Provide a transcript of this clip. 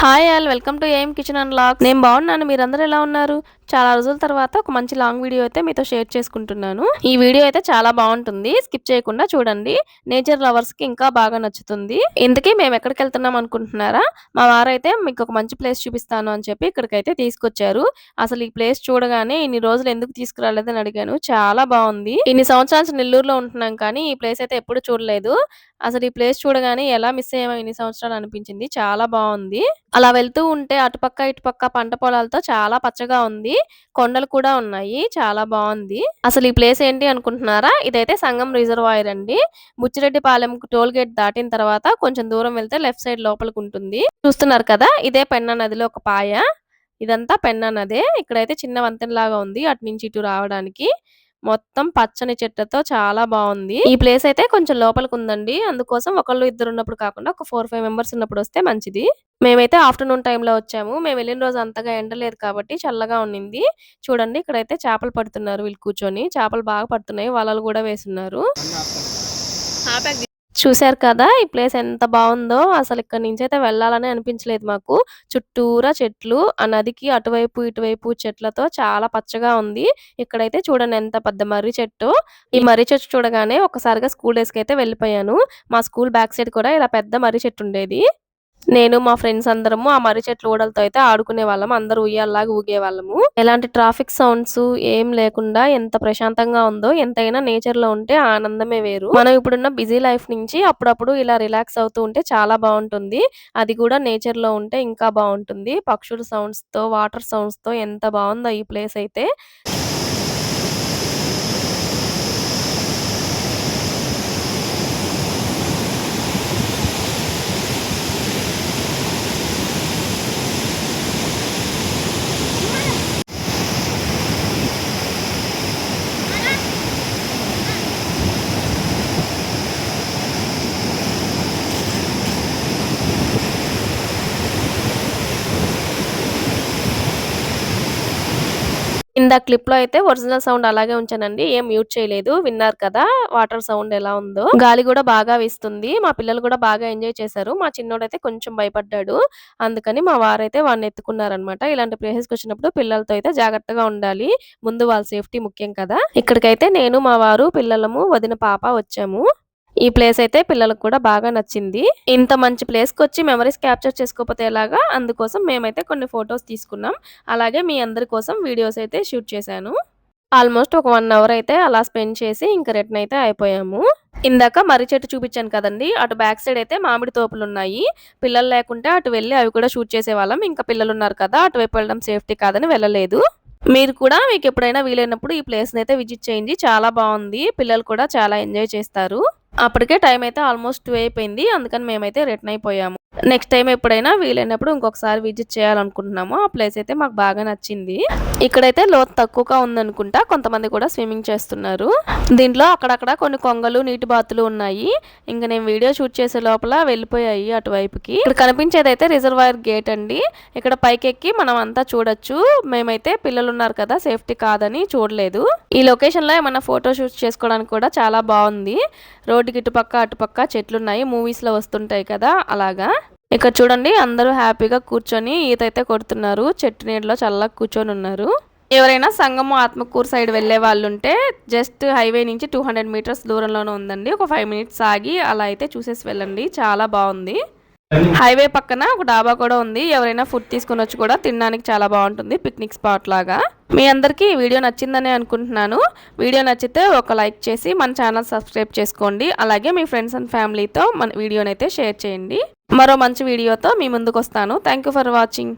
Hi all welcome to AM kitchen and vlogs. నేను బాగున్నాను, మీరందరూ ఎలా ఉన్నారు? చాలా రోజుల తర్వాత ఒక మంచి లాంగ్ వీడియో అయితే మీతో షేర్ చేసుకుంటున్నాను. ఈ వీడియో అయితే చాలా బాగుంటుంది, స్కిప్ చేయకుండా చూడండి. నేచర్ లవర్స్ కి ఇంకా బాగా నచ్చుతుంది. ఇంతకీ మేము ఎక్కడికి వెళ్తున్నాం అనుకుంటున్నారా? మా వారైతే మీకు ఒక మంచి ప్లేస్ చూపిస్తాను అని చెప్పి ఇక్కడికైతే తీసుకొచ్చారు. అసలు ఈ ప్లేస్ చూడగానే ఇన్ని రోజులు ఎందుకు తీసుకురాలేదని అడిగాను. చాలా బాగుంది. ఇన్ని సంవత్సరాల నుంచి నెల్లూరులో ఉంటున్నాం కానీ ఈ ప్లేస్ అయితే ఎప్పుడు చూడలేదు. అసలు ఈ ప్లేస్ చూడగానే ఎలా మిస్ అయ్యామో ఇన్ని సంవత్సరాలు అనిపించింది. చాలా బాగుంది. అలా వెళ్తూ ఉంటే అటుపక్క ఇటుపక్క పంట పొలాలతో చాలా పచ్చగా ఉంది. కొండలు కూడా ఉన్నాయి. చాలా బాగుంది. అసలు ఈ ప్లేస్ ఏంటి అనుకుంటున్నారా? ఇదైతే సంగం రిజర్వాయర్ అండి. బుచ్చిరెడ్డిపాలెం టోల్ గేట్ దాటిన తర్వాత కొంచెం దూరం వెళ్తే లెఫ్ట్ సైడ్ లోపలికి ఉంటుంది. చూస్తున్నారు కదా, ఇదే పెన్నా నదిలో ఒక పాయ. ఇదంతా పెన్నా నదే. ఇక్కడైతే చిన్న వంతెనలాగా ఉంది అటు నుంచి ఇటు రావడానికి. మొత్తం పచ్చని చెట్లతో చాలా బాగుంది. ఈ ప్లేస్ అయితే కొంచెం లోపలికి ఉందండి. అందుకోసం ఒకళ్ళు ఇద్దరు ఉన్నప్పుడు కాకుండా ఒక 4-5 మెంబర్స్ ఉన్నప్పుడు వస్తే మంచిది. మేమైతే ఆఫ్టర్నూన్ టైంలో వచ్చాము. మేము వెళ్ళిన రోజు అంతగా ఎండ లేదు కాబట్టి చల్లగా ఉండింది. చూడండి, ఇక్కడైతే చేపలు పడుతున్నారు వీళ్ళు కూర్చొని. చేపలు బాగా పడుతున్నాయి, వలలు కూడా వేసున్నారు. చూశారు కదా, ఈ ప్లేస్ ఎంత బాగుందో. అసలు ఇక్కడ నుంచి అయితే వెళ్ళాలని అనిపించలేదు మాకు. చుట్టూరా చెట్లు, ఆ నదికి అటువైపు ఇటువైపు చెట్లతో చాలా పచ్చగా ఉంది. ఇక్కడైతే చూడండి ఎంత పెద్ద మర్రి చెట్టు. ఈ మర్రి చెట్టు చూడగానే ఒకసారిగా స్కూల్ డేస్ కి అయితే వెళ్ళిపోయాను. మా స్కూల్ బ్యాక్ సైడ్ కూడా ఇలా పెద్ద మర్రి చెట్టు ఉండేది. నేను మా ఫ్రెండ్స్ అందరము ఆ మర్రి చెట్లు ఊడలతో అయితే ఆడుకునే వాళ్ళం. అందరూ ఉయ్యాల్లాగా ఊగేవాళ్ళము. ఎలాంటి ట్రాఫిక్ సౌండ్స్ ఏం లేకుండా ఎంత ప్రశాంతంగా ఉందో. ఎంతైనా నేచర్ లో ఉంటే ఆనందమే వేరు. మనం ఇప్పుడున్న బిజీ లైఫ్ నుంచి అప్పుడప్పుడు ఇలా రిలాక్స్ అవుతూ ఉంటే చాలా బాగుంటుంది. అది కూడా నేచర్ లో ఉంటే ఇంకా బాగుంటుంది. పక్షుల సౌండ్స్ తో, వాటర్ సౌండ్స్ తో ఎంత బాగుందో ఈ ప్లేస్ అయితే. ఇందాక క్లిప్‌లో అయితే ఒరిజినల్ సౌండ్ అలాగే ఉంచానండి. ఏం మ్యూట్ చేయలేదు. విన్నారు కదా వాటర్ సౌండ్ ఎలా ఉందో. గాలి కూడా బాగా వీస్తుంది. మా పిల్లలు కూడా బాగా ఎంజాయ్ చేశారు. మా చిన్నోడైతే కొంచెం భయపడ్డాడు. అందుకని మా వారైతే వాడిని ఎత్తుకున్నారనమాట. ఇలాంటి ప్లేసెస్‌కి వచ్చినప్పుడు పిల్లలతో అయితే జాగ్రత్తగా ఉండాలి. ముందు వాళ్ళ సేఫ్టీ ముఖ్యం కదా. ఇక్కడికైతే నేను, మా వారు, పిల్లలము, వదిన పాప వచ్చాము. ఈ ప్లేస్ అయితే పిల్లలకు కూడా బాగా నచ్చింది. ఇంత మంచి ప్లేస్‌కొచ్చి మెమరీస్ క్యాప్చర్ చేసుకోకపోతే ఎలాగా? అందుకోసం మేమైతే కొన్ని ఫోటోస్ తీసుకున్నాం. అలాగే మీ అందరి కోసం వీడియోస్ అయితే షూట్ చేశాను. ఆల్మోస్ట్ ఒక 1 అవర్ అయితే అలా స్పెండ్ చేసి ఇంక రిటర్న్ అయితే అయిపోయాము. ఇందాక మర్రి చెట్టు చూపించాను కదండీ! అటు బ్యాక్ సైడ్ అయితే మామిడి తోపులున్నాయి. పిల్లలు లేకుంటే అటు వెళ్లి అవి కూడా షూట్ చేసేవాళ్ళం. ఇంకా పిల్లలున్నారు కదా, అటువైపు వెళ్ళడం సేఫ్టీ కాదని వెళ్ళలేదు. మీరు కూడా మీకెప్పుడైనా వీలైనప్పుడు ఈ ప్లేస్‌నైతే విజిట్ చేయండి. చాలా బావుంది. పిల్లలు కూడా చాలా ఎంజాయ్ చేస్తారు. అప్పటికే టైం అయితే ఆల్మోస్ట్ 2 అయిపోయింది. అందుకని మేమైతే రిటర్న్ అయిపోయాము. నెక్స్ట్ టైం ఎప్పుడైనా వీలైనప్పుడు ఇంకొకసారి విజిట్ చేయాలనుకుంటున్నాము. ఆ ప్లేస్ అయితే మాకు బాగా నచ్చింది. ఇక్కడైతే లోతు తక్కువగా ఉందనుకుంటా. కొంతమంది కూడా స్విమ్మింగ్ చేస్తున్నారు. దీంట్లో అక్కడక్కడ కొన్ని కొంగలు, నీటి బాతులు ఉన్నాయి. ఇంక నేను వీడియో షూట్ చేసే లోపల వెళ్ళిపోయాయి అటువైపుకి. ఇక్కడ కనిపించేదైతే రిజర్వాయర్ గేట్ అండి. ఇక్కడ పైకెక్కి మనం అంతా చూడొచ్చు. మేమైతే పిల్లలు ఉన్నారు కదా, సేఫ్టీ కాదని చూడలేదు. ఈ లొకేషన్ లో ఏమన్నా ఫోటో షూట్ చేసుకోవడానికి కూడా చాలా బాగుంది. రోడ్డుకి ఇటుపక్క అటుపక్క చెట్లున్నాయి. మూవీస్ లో వస్తుంటాయి కదా, అలాగా. ఇక్కడ చూడండి, అందరూ హ్యాపీగా కూర్చొని ఈత అయితే కొడుతున్నారు. చెట్టు నీడలో చల్లగా కూర్చొని ఉన్నారు. ఎవరైనా సంగము ఆత్మకూరు సైడ్ వెళ్లే వాళ్ళు ఉంటే జస్ట్ హైవే నుంచి 200 మీటర్స్ దూరంలోనే ఉందండి. ఒక 5 మినిట్స్ ఆగి అలా అయితే చూసేసి వెళ్ళండి. చాలా బాగుంది. హైవే పక్కన ఒక డాబా కూడా ఉంది. ఎవరైనా ఫుడ్ తీసుకుని వచ్చి కూడా తినడానికి చాలా బాగుంటుంది. పిక్నిక్ స్పాట్ లాగా. మీ అందరికీ ఈ వీడియో నచ్చిందని అనుకుంటున్నాను. వీడియో నచ్చితే ఒక లైక్ చేసి మన ఛానల్ సబ్స్క్రైబ్ చేసుకోండి. అలాగే మీ ఫ్రెండ్స్ అండ్ ఫ్యామిలీతో మన వీడియోనైతే షేర్ చేయండి. మరో మంచి వీడియోతో మీ ముందుకు వస్తాను. Thank you for watching.